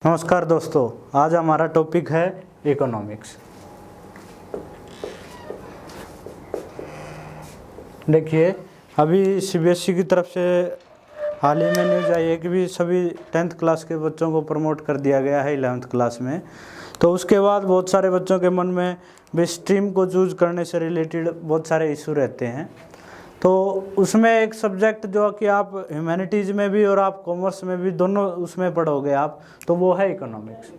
नमस्कार दोस्तों, आज हमारा टॉपिक है इकोनॉमिक्स। देखिए, अभी सीबीएसई की तरफ से हाल ही में न्यूज़ आई है कि भी सभी 10th क्लास के बच्चों को प्रमोट कर दिया गया है 11th क्लास में। तो उसके बाद बहुत सारे बच्चों के मन में भी स्ट्रीम को चूज करने से रिलेटेड बहुत सारे इशू रहते हैं। तो उसमें एक सब्जेक्ट जो कि आप ह्यूमैनिटीज़ में भी और आप कॉमर्स में भी दोनों उसमें पढ़ोगे आप, तो वो है इकोनॉमिक्स।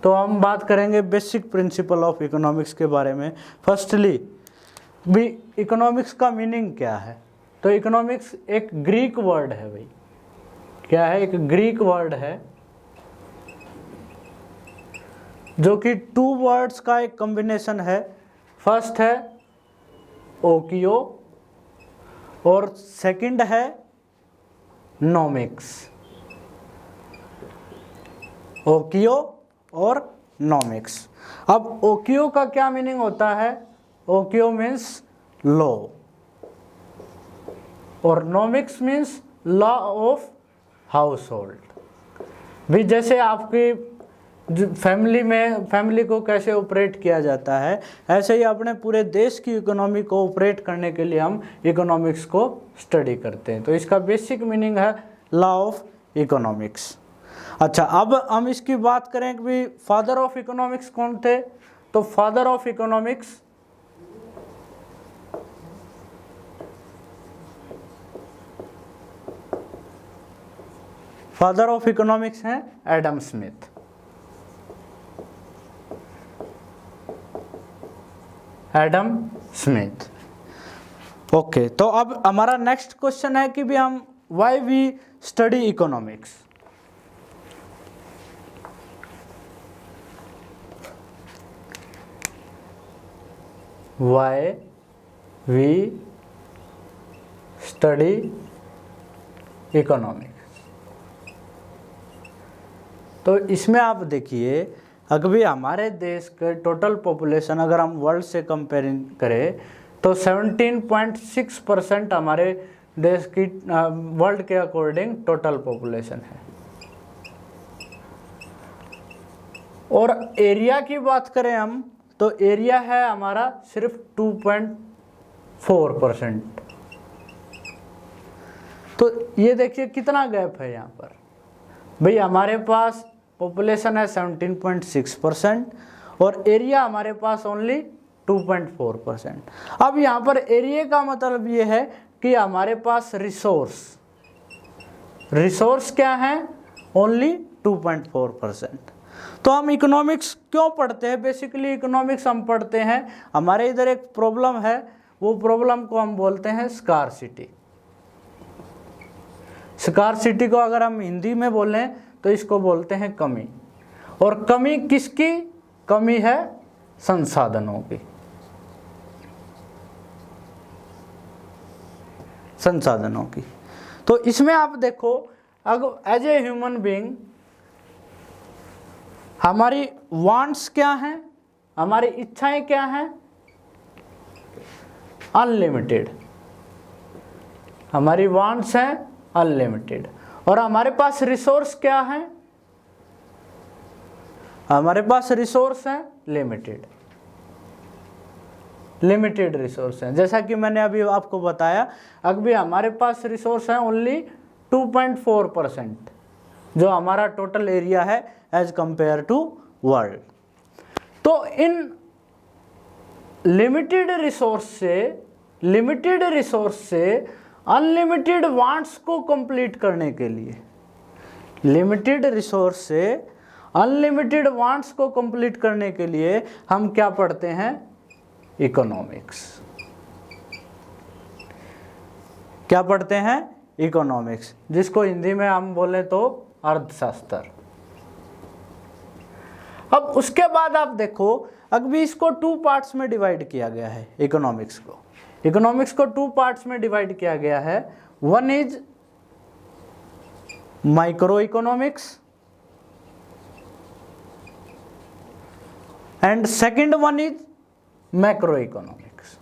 तो हम बात करेंगे बेसिक प्रिंसिपल ऑफ इकोनॉमिक्स के बारे में। फर्स्टली भी इकोनॉमिक्स का मीनिंग क्या है। तो इकोनॉमिक्स एक ग्रीक वर्ड है भाई। क्या है? एक ग्रीक वर्ड है जो कि टू वर्ड्स का एक कॉम्बिनेशन है। फर्स्ट है ओकियो और सेकंड है नॉमिक्स। ओकियो और नॉमिक्स। अब ओकियो का क्या मीनिंग होता है? ओकियो मीन्स लॉ और नॉमिक्स means law of household. भी जैसे आपकी फैमिली को कैसे ऑपरेट किया जाता है, ऐसे ही अपने पूरे देश की इकोनॉमी को ऑपरेट करने के लिए हम इकोनॉमिक्स को स्टडी करते हैं। तो इसका बेसिक मीनिंग है लॉ ऑफ इकोनॉमिक्स। अच्छा, अब हम इसकी बात करें कि भी फादर ऑफ इकोनॉमिक्स कौन थे। तो फादर ऑफ इकोनॉमिक्स हैं Adam Smith. Adam Smith. Okay, तो अब हमारा नेक्स्ट क्वेश्चन है कि भी हम why we study economics. Why we study economics. तो इसमें आप देखिए, अगर भी हमारे देश के टोटल पॉपुलेशन अगर हम वर्ल्ड से कंपेयरिंग करें तो 17.6% हमारे देश की वर्ल्ड के अकॉर्डिंग टोटल पॉपुलेशन है। और एरिया की बात करें हम तो एरिया है हमारा सिर्फ 2.4%। तो ये देखिए कितना गैप है यहाँ पर। भाई हमारे पास पॉपुलेशन है 17.6% और एरिया हमारे पास ओनली 2.4%। अब यहाँ पर एरिया का मतलब ये है कि हमारे पास रिसोर्स क्या है? ओनली 2.4%। तो हम इकोनॉमिक्स क्यों पढ़ते हैं? बेसिकली इकोनॉमिक्स हम पढ़ते हैं, हमारे इधर एक प्रॉब्लम है, वो प्रॉब्लम को हम बोलते हैं स्कार्सिटी। स्कार्सिटी को अगर हम हिंदी में बोलें तो इसको बोलते हैं कमी। और कमी किसकी? कमी है संसाधनों की। संसाधनों की। तो इसमें आप देखो, अगर एज ए ह्यूमन बीइंग हमारी वांट्स क्या हैं, हमारी इच्छाएं क्या हैं? अनलिमिटेड। हमारी वांट्स हैं अनलिमिटेड। और हमारे पास रिसोर्स क्या है? हमारे पास रिसोर्स है लिमिटेड रिसोर्स हैं। जैसा कि मैंने अभी आपको बताया, अभी हमारे पास रिसोर्स है ओनली 2.4% जो हमारा टोटल एरिया है एज कंपेयर टू वर्ल्ड। तो इन लिमिटेड रिसोर्स से अनलिमिटेड वांट्स को कंप्लीट करने के लिए, लिमिटेड रिसोर्स से अनलिमिटेड वांट्स को कंप्लीट करने के लिए हम क्या पढ़ते हैं? इकोनॉमिक्स। क्या पढ़ते हैं? इकोनॉमिक्स, जिसको हिंदी में हम बोले तो अर्थशास्त्र। अब उसके बाद आप देखो, अभी इसको 2 पार्ट्स में डिवाइड किया गया है। इकोनॉमिक्स को 2 पार्ट्स में डिवाइड किया गया है। One is micro economics and second one is macro economics.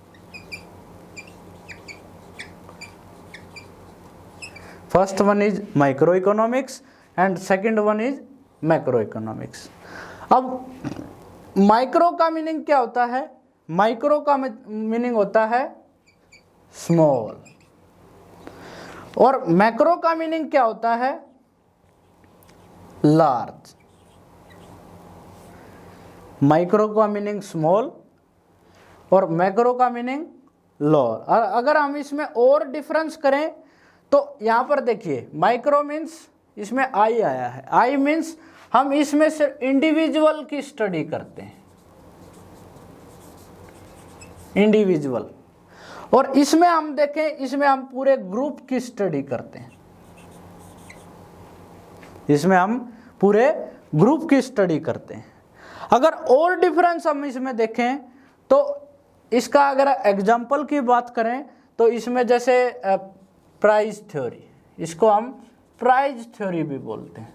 First one is micro economics and second one is macro economics. अब माइक्रो का मीनिंग क्या होता है? माइक्रो का मीनिंग होता है स्मॉल, और मैक्रो का मीनिंग क्या होता है? लार्ज। माइक्रो का मीनिंग स्मॉल और मैक्रो का मीनिंग लोअर। और अगर हम इसमें और डिफरेंस करें तो यहां पर देखिए, माइक्रो मीन्स इसमें आई आया है, आई मीन्स हम इसमें सिर्फ इंडिविजुअल की स्टडी करते हैं, इंडिविजुअल। और इसमें हम देखें, इसमें हम पूरे ग्रुप की स्टडी करते हैं, इसमें हम पूरे ग्रुप की स्टडी करते हैं। अगर और डिफरेंस हम इसमें देखें तो इसका अगर एग्जाम्पल की बात करें तो इसमें जैसे प्राइस थ्योरी, इसको हम प्राइस थ्योरी भी बोलते हैं।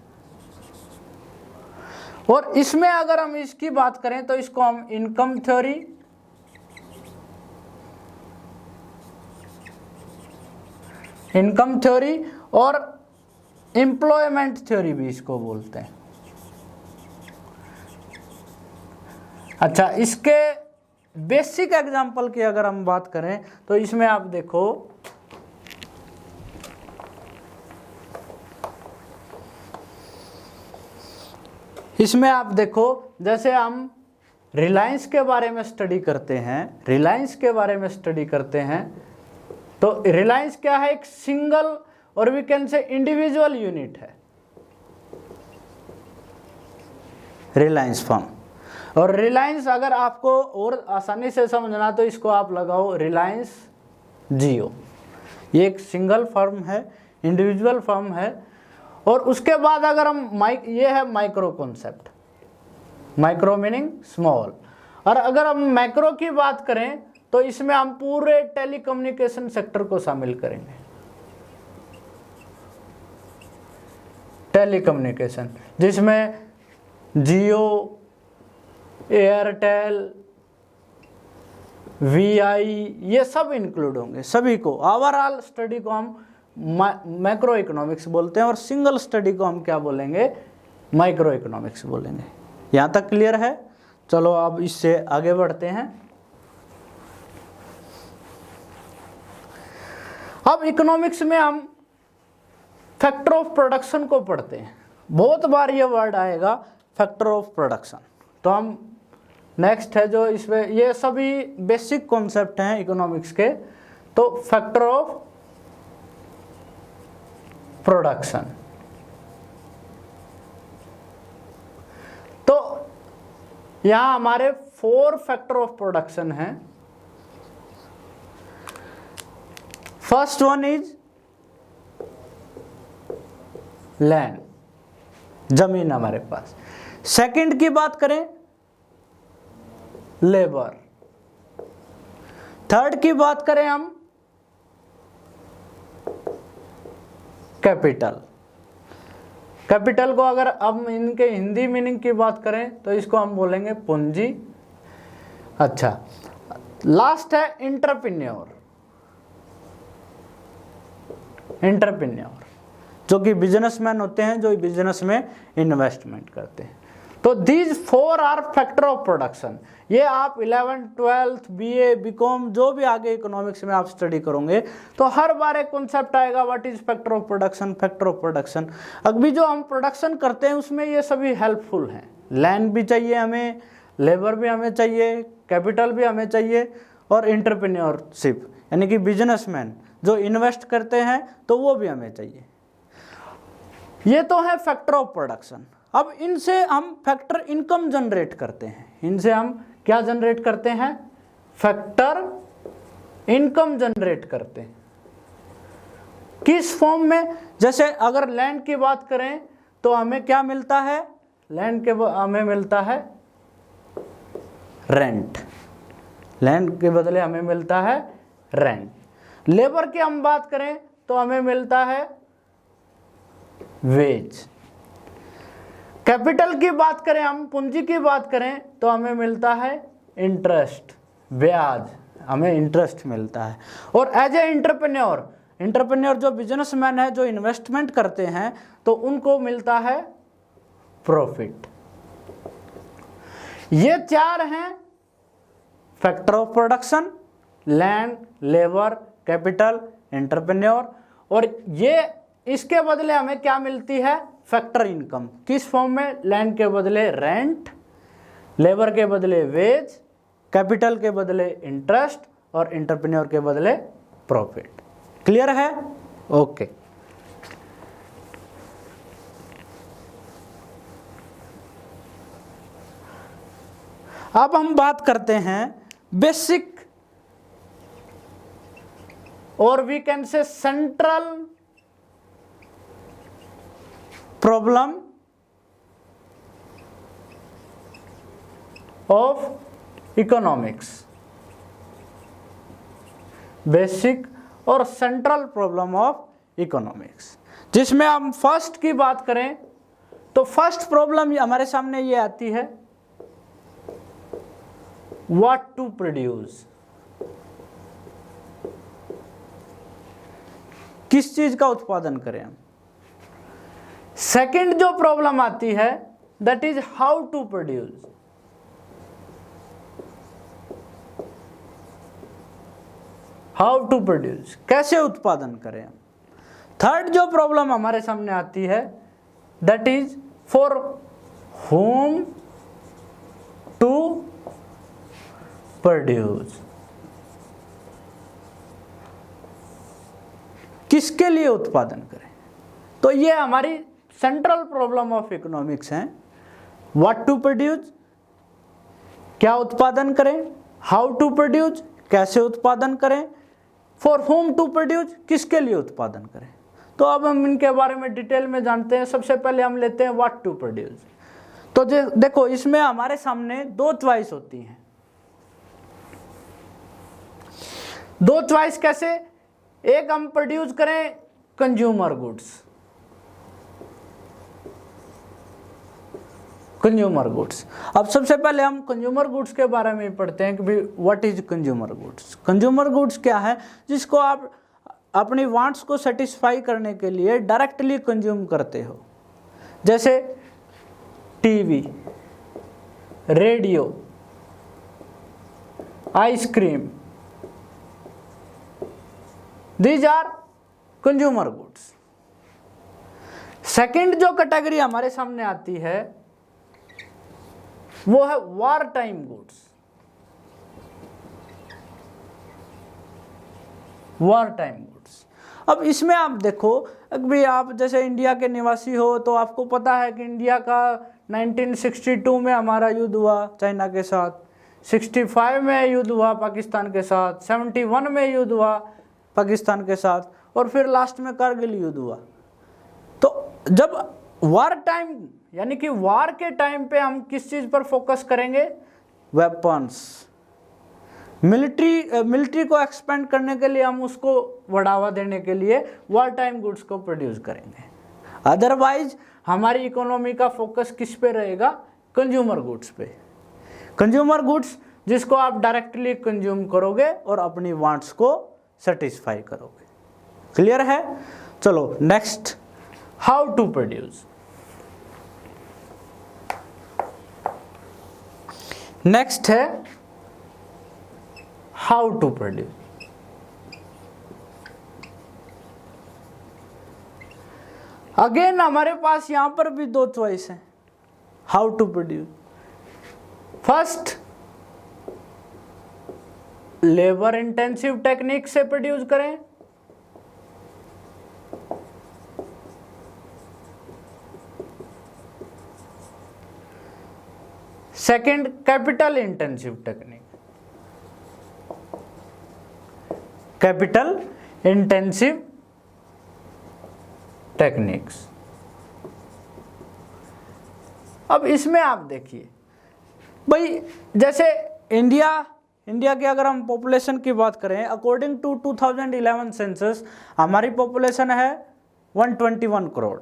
और इसमें अगर हम इसकी बात करें तो इसको हम इनकम थ्योरी, इनकम थ्योरी और एम्प्लॉयमेंट थ्योरी भी इसको बोलते हैं। अच्छा, इसके बेसिक एग्जांपल की अगर हम बात करें तो इसमें आप देखो, इसमें आप देखो जैसे हम रिलायंस के बारे में स्टडी करते हैं, रिलायंस के बारे में स्टडी करते हैं तो रिलायंस क्या है? एक सिंगल और we can say individual unit है, रिलायंस फर्म। और रिलायंस अगर आपको और आसानी से समझना तो इसको आप लगाओ रिलायंस जियो। ये एक सिंगल फर्म है, इंडिविजुअल फर्म है। और उसके बाद अगर हम ये है micro concept, micro meaning small. और अगर हम मैक्रो की बात करें तो इसमें हम पूरे टेलीकम्युनिकेशन सेक्टर को शामिल करेंगे, टेलीकम्युनिकेशन, जिसमें जियो, एयरटेल, वीआई, ये सब इंक्लूड होंगे। सभी को ओवरऑल स्टडी को हम मैक्रो इकोनॉमिक्स बोलते हैं और सिंगल स्टडी को हम क्या बोलेंगे? माइक्रो इकोनॉमिक्स बोलेंगे। यहां तक क्लियर है? चलो अब इससे आगे बढ़ते हैं। अब इकोनॉमिक्स में हम फैक्टर ऑफ प्रोडक्शन को पढ़ते हैं। बहुत बार ये वर्ड आएगा फैक्टर ऑफ प्रोडक्शन, तो हम नेक्स्ट है जो इसमें, ये सभी बेसिक कॉन्सेप्ट हैं इकोनॉमिक्स के। तो फैक्टर ऑफ प्रोडक्शन, तो यहां हमारे 4 फैक्टर ऑफ प्रोडक्शन हैं। फर्स्ट वन इज लैंड, जमीन हमारे पास। सेकंड की बात करें लेबर। थर्ड की बात करें हम कैपिटल। कैपिटल को अगर हम इनके हिंदी मीनिंग की बात करें तो इसको हम बोलेंगे पूंजी। अच्छा, लास्ट है एंटरप्रेन्योर, एंटरप्रेन्योर जो कि बिजनेसमैन होते हैं, जो बिजनेस में इन्वेस्टमेंट करते हैं। तो these 4 are factor of production. ये आप 11th 12th बीए बीकॉम जो भी आगे इकोनॉमिक्स में आप स्टडी करोगे तो हर बार एक कॉन्सेप्ट आएगा, what is factor of production, factor of production. अभी जो हम प्रोडक्शन करते हैं उसमें ये सभी हेल्पफुल हैं। लैंड भी चाहिए हमें, लेबर भी हमें चाहिए, कैपिटल भी हमें चाहिए, और एंटरप्रेन्योरशिप यानी कि बिजनेसमैन जो इन्वेस्ट करते हैं तो वो भी हमें चाहिए। ये तो है फैक्टर ऑफ प्रोडक्शन। अब इनसे हम फैक्टर इनकम जनरेट करते हैं। इनसे हम क्या जनरेट करते हैं? फैक्टर इनकम जनरेट करते हैं। किस फॉर्म में? जैसे अगर लैंड की बात करें तो हमें क्या मिलता है? लैंड के हमें मिलता है रेंट, लैंड के बदले हमें मिलता है रेंट। लेबर की हम बात करें तो हमें मिलता है वेज। कैपिटल की बात करें, हम पूंजी की बात करें तो हमें मिलता है इंटरेस्ट, ब्याज, हमें इंटरेस्ट मिलता है। और एज ए एंटरप्रेन्योर, एंटरप्रेन्योर जो बिजनेसमैन है, जो इन्वेस्टमेंट करते हैं, तो उनको मिलता है प्रॉफिट। ये चार हैं factor of production, land, labour, capital, entrepreneur, और ये इसके बदले हमें क्या मिलती है, फैक्टर इनकम। किस फॉर्म में, लैंड के बदले रेंट, लेबर के बदले वेज, कैपिटल के बदले इंटरेस्ट, और एंटरप्रेन्योर के बदले प्रॉफिट। क्लियर है? ओके। अब हम बात करते हैं बेसिक और we can say central problem of economics. Basic और सेंट्रल प्रॉब्लम ऑफ इकोनॉमिक्स, जिसमें हम फर्स्ट की बात करें तो फर्स्ट प्रॉब्लम हमारे सामने ये आती है, व्हाट टू प्रोड्यूस। किस चीज का उत्पादन करें हम। सेकंड जो प्रॉब्लम आती है that is how to produce. How to produce, कैसे उत्पादन करें हम। थर्ड जो प्रॉब्लम हमारे सामने आती है that is for whom to produce. किसके लिए उत्पादन करें। तो ये हमारी सेंट्रल प्रॉब्लम ऑफ इकोनॉमिक्स है। व्हाट टू प्रोड्यूस, क्या उत्पादन करें, हाउ टू प्रोड्यूस, कैसे उत्पादन करें, फॉर होम टू प्रोड्यूस, किसके लिए उत्पादन करें। तो अब हम इनके बारे में डिटेल में जानते हैं। सबसे पहले हम लेते हैं व्हाट टू प्रोड्यूस। तो देखो इसमें हमारे सामने दो चॉइस होती हैं। दो चॉइस कैसे, एक हम प्रोड्यूस करें कंज्यूमर गुड्स। कंज्यूमर गुड्स, अब सबसे पहले हम कंज्यूमर गुड्स के बारे में पढ़ते हैं कि भाई what is consumer goods. Consumer goods क्या है, जिसको आप अपनी वांट्स को सेटिस्फाई करने के लिए डायरेक्टली कंज्यूम करते हो, जैसे TV, radio, ice cream, these are consumer goods. Second जो कैटेगरी हमारे सामने आती है वो है wartime goods. Wartime goods, अब इसमें आप देखो अभी आप जैसे इंडिया के निवासी हो तो आपको पता है कि इंडिया का 1962 में हमारा युद्ध हुआ चाइना के साथ, 65 में युद्ध हुआ पाकिस्तान के साथ, 71 में युद्ध हुआ पाकिस्तान के साथ, और फिर लास्ट में कारगिल युद्ध हुआ। तो जब वार टाइम यानी कि वार के टाइम पे हम किस चीज पर फोकस करेंगे, वेपन्स, मिलिट्री को एक्सपेंड करने के लिए हम उसको बढ़ावा देने के लिए वार टाइम गुड्स को प्रोड्यूस करेंगे। अदरवाइज हमारी इकोनॉमी का फोकस किस पे रहेगा, कंज्यूमर गुड्स पे। कंज्यूमर गुड्स जिसको आप डायरेक्टली कंज्यूम करोगे और अपनी वांट्स को सेटिस्फाई करोगे। क्लियर है? चलो next, how to produce. Next है हाउ टू प्रोड्यूस। अगेन हमारे पास यहां पर भी दो चॉइस हैं, how to produce. First, labour intensive technique से प्रोड्यूस करें, second capital intensive technique. Capital intensive techniques. अब इसमें आप देखिए भाई, जैसे इंडिया की अगर हम पॉपुलेशन की बात करें, अकॉर्डिंग टू 2011 सेंसस हमारी पॉपुलेशन है 121 करोड़।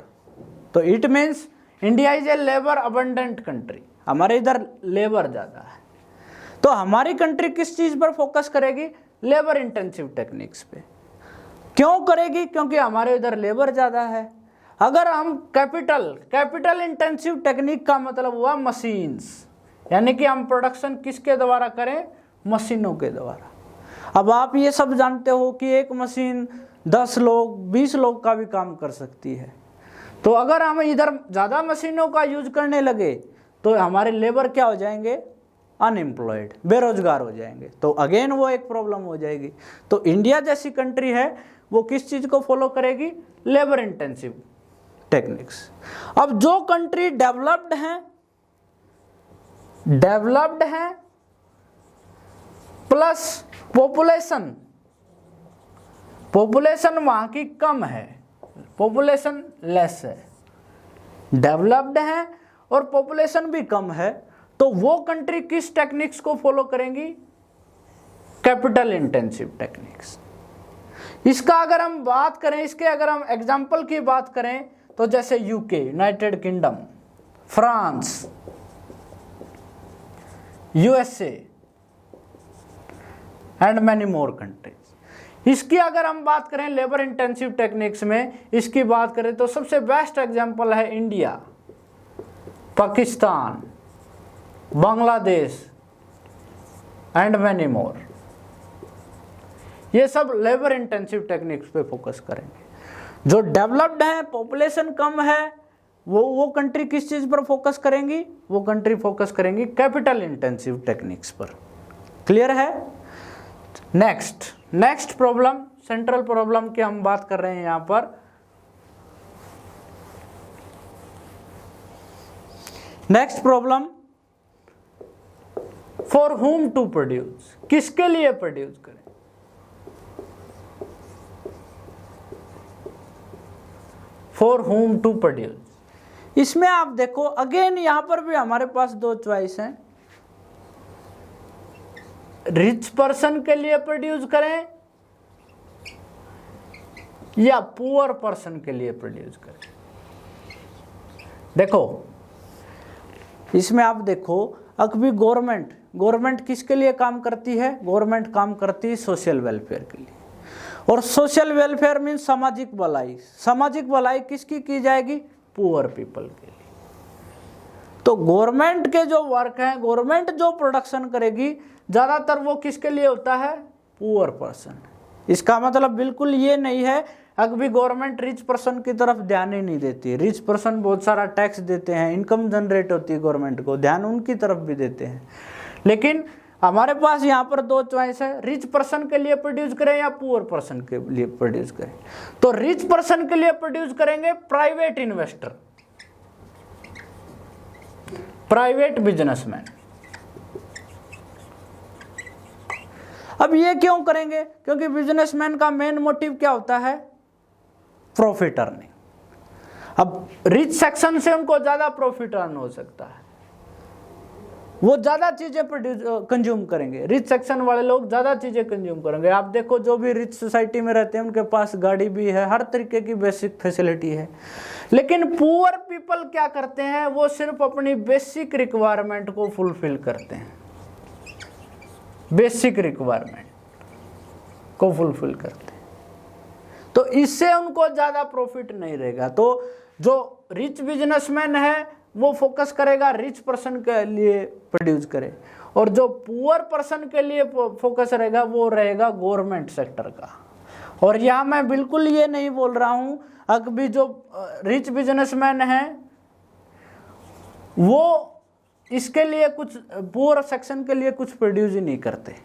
तो it means India is a labour abundant country, हमारे इधर लेबर ज़्यादा है। तो हमारी कंट्री किस चीज़ पर फोकस करेगी, लेबर इंटेंसिव टेक्निक्स पे। क्यों करेगी, क्योंकि हमारे इधर लेबर ज़्यादा है। अगर हम कैपिटल इंटेंसिव टेक्निक का मतलब हुआ मशीन्स, यानी कि हम प्रोडक्शन किसके द्वारा करें, मशीनों के द्वारा। अब आप ये सब जानते हो कि एक मशीन 10 लोग 20 लोग का भी काम कर सकती है। तो अगर हम इधर ज़्यादा मशीनों का यूज करने लगे तो हमारे लेबर क्या हो जाएंगे, अनएम्प्लॉयड, बेरोजगार हो जाएंगे। तो अगेन वो एक प्रॉब्लम हो जाएगी। तो इंडिया जैसी कंट्री है वो किस चीज़ को फॉलो करेगी, लेबर इंटेंसिव टेक्निक्स। अब जो कंट्री डेवलप्ड हैं प्लस पॉपुलेशन वहां की कम है, पॉपुलेशन लेस है, डेवलप्ड है और पॉपुलेशन भी कम है, तो वो कंट्री किस टेक्निक्स को फॉलो करेंगी, कैपिटल इंटेंसिव टेक्निक्स। इसका अगर हम बात करें, इसके अगर हम एग्जाम्पल की बात करें तो जैसे UK, United kingdom, France, USA and many more countries. इसकी अगर हम बात करें लेबर इंटेंसिव टेक्निक्स में, इसकी बात करें तो सबसे बेस्ट एग्जांपल है India, Pakistan, Bangladesh and many more. ये सब लेबर इंटेंसिव टेक्निक्स पे फोकस करेंगे। जो डेवलप्ड है, पॉपुलेशन कम है, वो कंट्री किस चीज पर फोकस करेंगी, वो कंट्री फोकस करेंगी कैपिटल इंटेंसिव टेक्निक्स पर। क्लियर है। नेक्स्ट प्रॉब्लम, सेंट्रल प्रॉब्लम की हम बात कर रहे हैं यहां पर। Next problem, for whom to produce, किसके लिए प्रोड्यूस करें, फॉर हुम टू प्रोड्यूस। इसमें आप देखो अगेन यहां पर भी हमारे पास दो चॉइस हैं, रिच पर्सन के लिए प्रोड्यूस करें या पुअर पर्सन के लिए प्रोड्यूस करें। देखो इसमें आप देखो अभी गवर्नमेंट किसके लिए काम करती है, गवर्नमेंट काम करती है सोशल वेलफेयर के लिए। और सोशल वेलफेयर मीन सामाजिक भलाई। सामाजिक भलाई किसकी की जाएगी, पुअर पीपल के लिए। तो गवर्नमेंट के जो वर्क हैं, गवर्नमेंट जो प्रोडक्शन करेगी ज़्यादातर वो किसके लिए होता है, पुअर पर्सन। इसका मतलब बिल्कुल ये नहीं है अभी गवर्नमेंट रिच पर्सन की तरफ ध्यान ही नहीं देती। रिच पर्सन बहुत सारा टैक्स देते हैं, इनकम जनरेट होती है गवर्नमेंट को, ध्यान उनकी तरफ भी देते हैं। लेकिन हमारे पास यहाँ पर दो चॉइस है, रिच पर्सन के लिए प्रोड्यूस करें या पुअर पर्सन के लिए प्रोड्यूस करें। तो रिच पर्सन के लिए प्रोड्यूस करेंगे प्राइवेट इन्वेस्टर, प्राइवेट बिजनेसमैन। अब ये क्यों करेंगे, क्योंकि बिजनेसमैन का मेन मोटिव क्या होता है, प्रॉफिट अर्निंग। अब रिच सेक्शन से उनको ज्यादा प्रॉफिट अर्न हो सकता है, वो ज्यादा चीजें कंज्यूम करेंगे। रिच सेक्शन वाले लोग ज्यादा चीजें कंज्यूम करेंगे। आप देखो जो भी रिच सोसाइटी में रहते हैं उनके पास गाड़ी भी है, हर तरीके की बेसिक फैसिलिटी है। लेकिन पुअर पीपल क्या करते हैं, वो सिर्फ अपनी बेसिक रिक्वायरमेंट को फुलफिल करते हैं, बेसिक रिक्वायरमेंट को फुलफिल करते हैं। तो इससे उनको ज्यादा प्रॉफिट नहीं रहेगा। तो जो रिच बिजनेसमैन है वो फोकस करेगा रिच पर्सन के लिए प्रोड्यूस करे, और जो पुअर पर्सन के लिए फोकस रहेगा वो रहेगा गवर्नमेंट सेक्टर का। और यहाँ मैं बिल्कुल ये नहीं बोल रहा हूँ अभी जो रिच बिजनेसमैन है वो इसके लिए कुछ, पुअर सेक्शन के लिए कुछ प्रोड्यूस ही नहीं करते।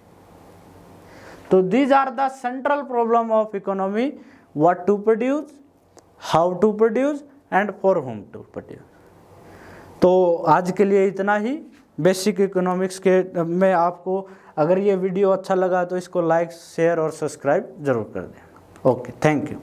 तो these are the central problem of economy, what to produce, how to produce and for whom to produce. तो आज के लिए इतना ही। बेसिक इकोनॉमिक्स के में आपको अगर ये वीडियो अच्छा लगा तो इसको लाइक, शेयर और सब्सक्राइब जरूर कर दें। Okay, thank you.